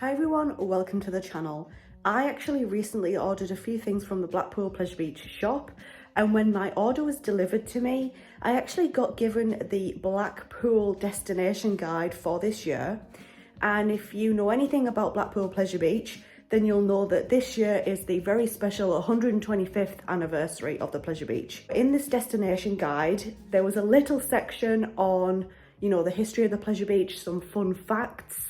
Hi everyone, welcome to the channel. I actually recently ordered a few things from the Blackpool Pleasure Beach shop, and when my order was delivered to me, I actually got given the Blackpool destination guide for this year. And if you know anything about Blackpool Pleasure Beach, then you'll know that this year is the very special 125th anniversary of the Pleasure Beach. In this destination guide, there was a little section on, the history of the Pleasure Beach, some fun facts.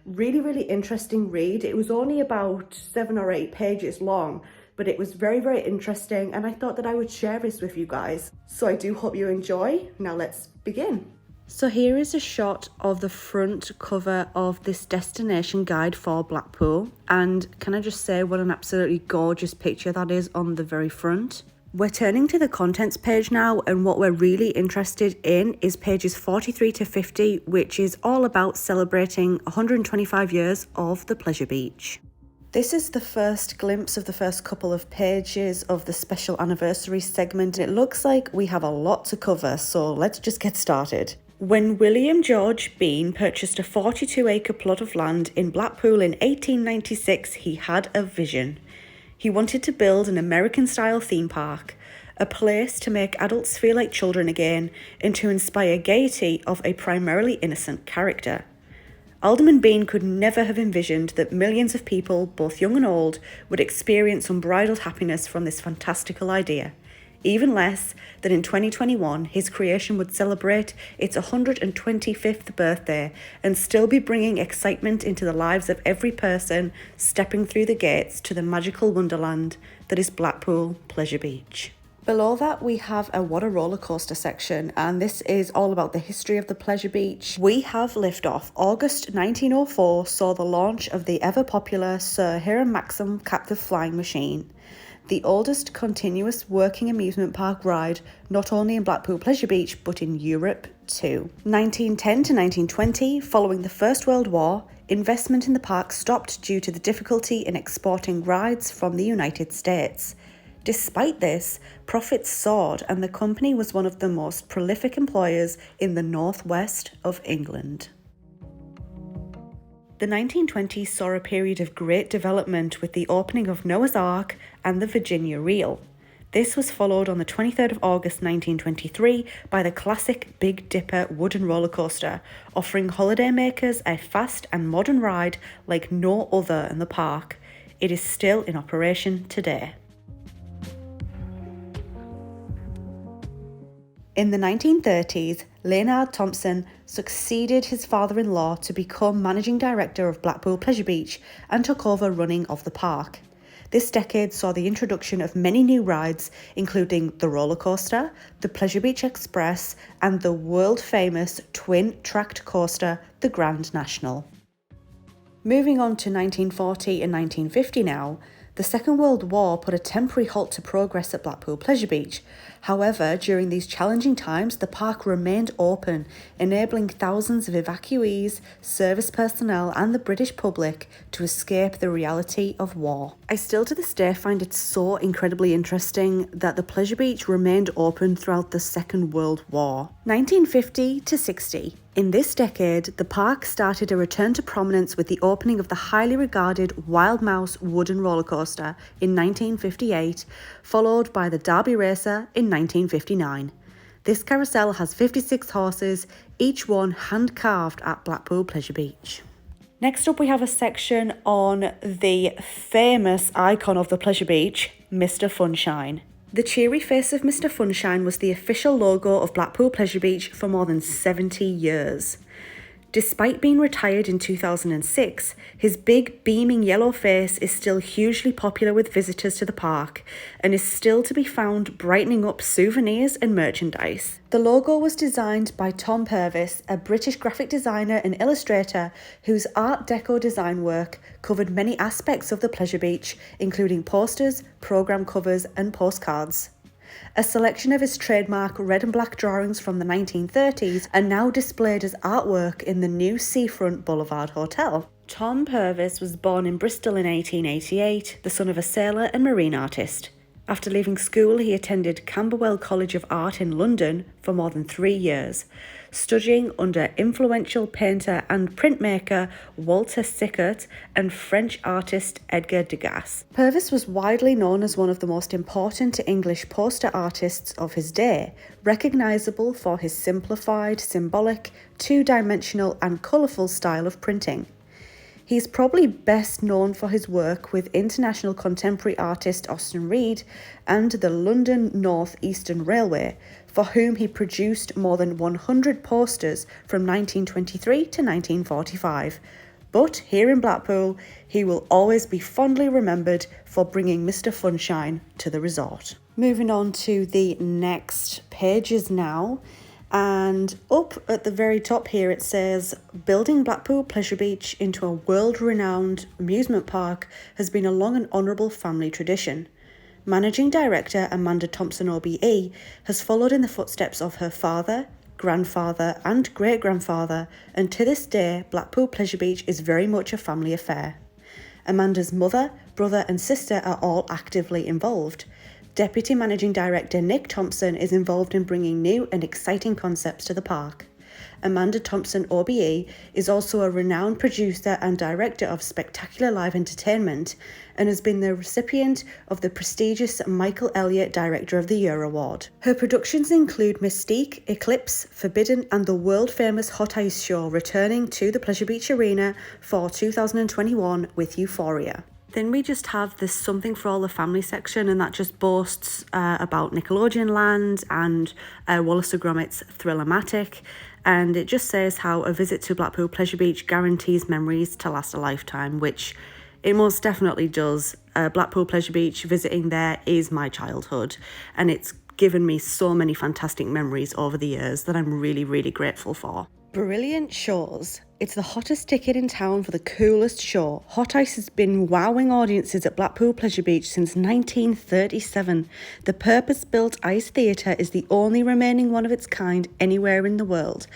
Really interesting read. It was only about 7 or 8 pages long, but it was very interesting, and I thought that I would share this with you guys. So I do hope you enjoy. Now let's begin. So here is a shot of the front cover of this destination guide for Blackpool, and can I just say what an absolutely gorgeous picture that is on the very front. We're turning to the contents page now, and what we're really interested in is pages 43 to 50, which is all about celebrating 125 years of the Pleasure Beach. This is the first glimpse of the first couple of pages of the special anniversary segment, and it looks like we have a lot to cover, so let's just get started. When William George Bean purchased a 42-acre plot of land in Blackpool in 1896, he had a vision. He wanted to build an American-style theme park, a place to make adults feel like children again and to inspire gaiety of a primarily innocent character. Alderman Bean could never have envisioned that millions of people, both young and old, would experience unbridled happiness from this fantastical idea. Even less that in 2021, his creation would celebrate its 125th birthday and still be bringing excitement into the lives of every person stepping through the gates to the magical wonderland that is Blackpool Pleasure Beach. Below that, we have a What a Roller Coaster section, and this is all about the history of the Pleasure Beach. We have liftoff. August 1904 saw the launch of the ever-popular Sir Hiram Maxim captive flying machine, the oldest continuous working amusement park ride not only in Blackpool Pleasure Beach but in Europe too. 1910 to 1920, following the First World War, investment in the park stopped due to the difficulty in exporting rides from the United States. Despite this, profits soared and the company was one of the most prolific employers in the northwest of England. The 1920s saw a period of great development with the opening of Noah's Ark and the Virginia Reel. This was followed on the 23rd of August 1923 by the classic Big Dipper wooden roller coaster, offering holidaymakers a fast and modern ride like no other in the park. It is still in operation today. In the 1930s, Leonard Thompson succeeded his father-in-law to become managing director of Blackpool Pleasure Beach and took over running of the park. This decade saw the introduction of many new rides, including the roller coaster, the Pleasure Beach Express, and the world-famous twin-tracked coaster, the Grand National. Moving on to 1940 and 1950 now, the Second World War put a temporary halt to progress at Blackpool Pleasure Beach. However, during these challenging times, the park remained open, enabling thousands of evacuees, service personnel and the British public to escape the reality of war. I still to this day find it so incredibly interesting that the Pleasure Beach remained open throughout the Second World War. 1950 to 60. In this decade, the park started a return to prominence with the opening of the highly regarded Wild Mouse wooden roller coaster in 1958, followed by the Derby Racer in 1959. This carousel has 56 horses, each one hand-carved at Blackpool Pleasure Beach. Next up, we have a section on the famous icon of the Pleasure Beach, Mr. Funshine. The cheery face of Mr. Funshine was the official logo of Blackpool Pleasure Beach for more than 70 years. Despite being retired in 2006, his big beaming yellow face is still hugely popular with visitors to the park and is still to be found brightening up souvenirs and merchandise. The logo was designed by Tom Purvis, a British graphic designer and illustrator whose Art Deco design work covered many aspects of the Pleasure Beach, including posters, programme covers and postcards. A selection of his trademark red and black drawings from the 1930s are now displayed as artwork in the new Seafront Boulevard Hotel. Tom Purvis was born in Bristol in 1888, the son of a sailor and marine artist. After leaving school, he attended Camberwell College of Art in London for more than 3 years, studying under influential painter and printmaker Walter Sickert and French artist Edgar Degas. Purvis was widely known as one of the most important English poster artists of his day, recognisable for his simplified, symbolic, two-dimensional and colourful style of printing. He's probably best known for his work with international contemporary artist Austen Reid and the London North Eastern Railway, for whom he produced more than 100 posters from 1923 to 1945. But here in Blackpool, he will always be fondly remembered for bringing Mr. Funshine to the resort. Moving on to the next pages now. And up at the very top here it says, building Blackpool Pleasure Beach into a world-renowned amusement park has been a long and honourable family tradition. Managing Director Amanda Thompson OBE has followed in the footsteps of her father, grandfather and great-grandfather, and to this day Blackpool Pleasure Beach is very much a family affair. Amanda's mother, brother and sister are all actively involved. Deputy Managing Director Nick Thompson is involved in bringing new and exciting concepts to the park. Amanda Thompson OBE is also a renowned producer and director of spectacular live entertainment and has been the recipient of the prestigious Michael Elliott Director of the Year Award. Her productions include Mystique, Eclipse, Forbidden and the world-famous Hot Ice Show, returning to the Pleasure Beach Arena for 2021 with Euphoria. Then we just have this Something for All the Family section, and that just boasts about Nickelodeon Land and Wallace & Gromit's Thriller-matic, and it just says how a visit to Blackpool Pleasure Beach guarantees memories to last a lifetime, which it most definitely does. Blackpool Pleasure Beach, visiting there is my childhood, and it's given me so many fantastic memories over the years that I'm really, really grateful for. Brilliant shows. It's the hottest ticket in town for the coolest show. Hot Ice has been wowing audiences at Blackpool Pleasure Beach since 1937. The purpose-built ice theatre is the only remaining one of its kind anywhere in the world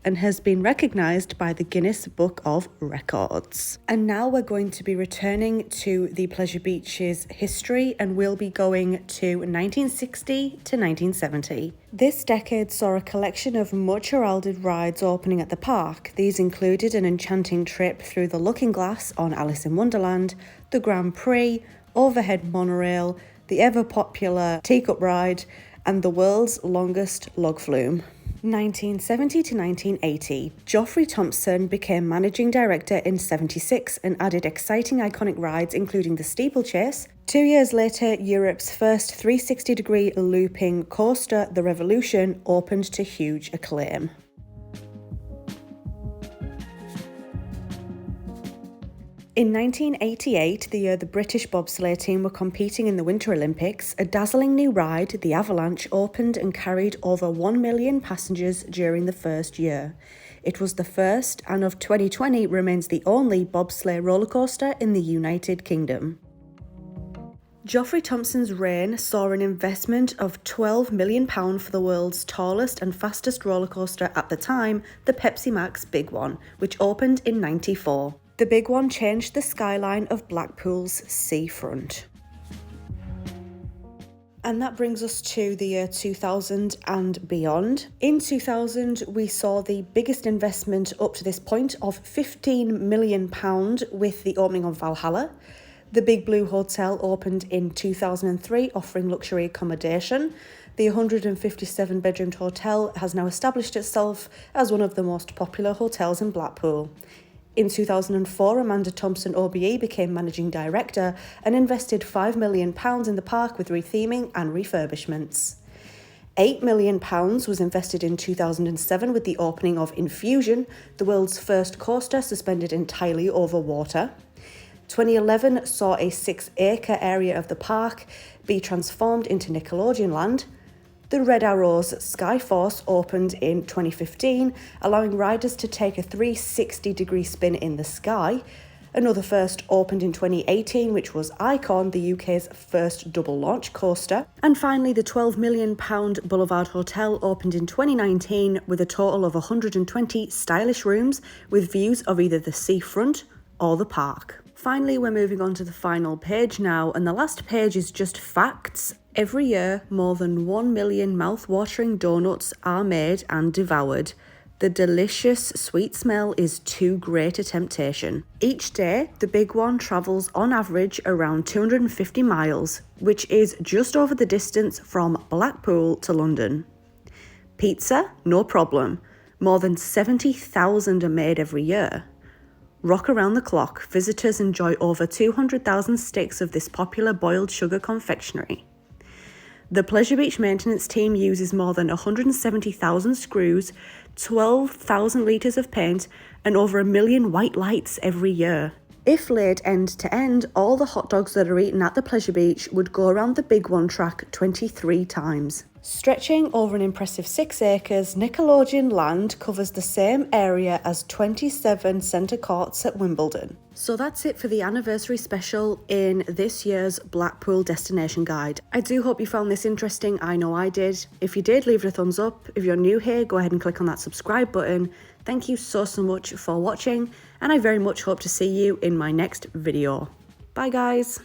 and has been recognised by the Guinness Book of Records. And now we're going to be returning to the Pleasure Beach's history, and we'll be going to 1960 to 1970. This decade saw a collection of much heralded rides opening at the park. These included an enchanting trip through the Looking Glass on Alice in Wonderland, the Grand Prix, overhead monorail, the ever-popular teacup ride, and the world's longest log flume. 1970 to 1980, Geoffrey Thompson became managing director in 76 and added exciting iconic rides including the steeplechase. 2 years later, Europe's first 360-degree looping coaster, the Revolution, opened to huge acclaim. In 1988, the year the British bobsleigh team were competing in the Winter Olympics, a dazzling new ride, the Avalanche, opened and carried over 1 million passengers during the first year. It was the first, and of 2020 remains the only bobsleigh rollercoaster in the United Kingdom. Geoffrey Thompson's reign saw an investment of £12 million for the world's tallest and fastest rollercoaster at the time, the Pepsi Max Big One, which opened in '94. The Big One changed the skyline of Blackpool's seafront. And that brings us to the year 2000 and beyond. In 2000, we saw the biggest investment up to this point of £15 million with the opening of Valhalla. The Big Blue Hotel opened in 2003, offering luxury accommodation. The 157-bedroomed hotel has now established itself as one of the most popular hotels in Blackpool. In 2004, Amanda Thompson OBE became managing director and invested £5 million in the park with retheming and refurbishments. £8 million was invested in 2007 with the opening of Infusion, the world's first coaster suspended entirely over water. 2011 saw a 6-acre area of the park be transformed into Nickelodeon Land. The Red Arrows Skyforce opened in 2015, allowing riders to take a 360-degree spin in the sky. Another first opened in 2018, which was Icon, the UK's first double launch coaster. And finally, the £12 million Boulevard Hotel opened in 2019 with a total of 120 stylish rooms with views of either the seafront or the park. Finally, we're moving on to the final page now, and the last page is just facts. Every year, more than 1 million mouth-watering donuts are made and devoured. The delicious sweet smell is too great a temptation. Each day, the big one travels on average around 250 miles, which is just over the distance from Blackpool to London. Pizza? No problem. More than 70,000 are made every year. Rock around the clock, visitors enjoy over 200,000 sticks of this popular boiled sugar confectionery. The Pleasure Beach maintenance team uses more than 170,000 screws, 12,000 litres of paint, and over 1 million white lights every year. If laid end to end, all the hot dogs that are eaten at the Pleasure Beach would go around the Big One track 23 times. Stretching over an impressive 6 acres, Nickelodeon land covers the same area as 27 centre courts at Wimbledon. So that's it for the anniversary special in this year's Blackpool destination guide. I do hope you found this interesting. I know I did. If you did, leave it a thumbs up. If you're new here, go ahead and click on that subscribe button. Thank you so much for watching, and I very much hope to see you in my next video. Bye guys.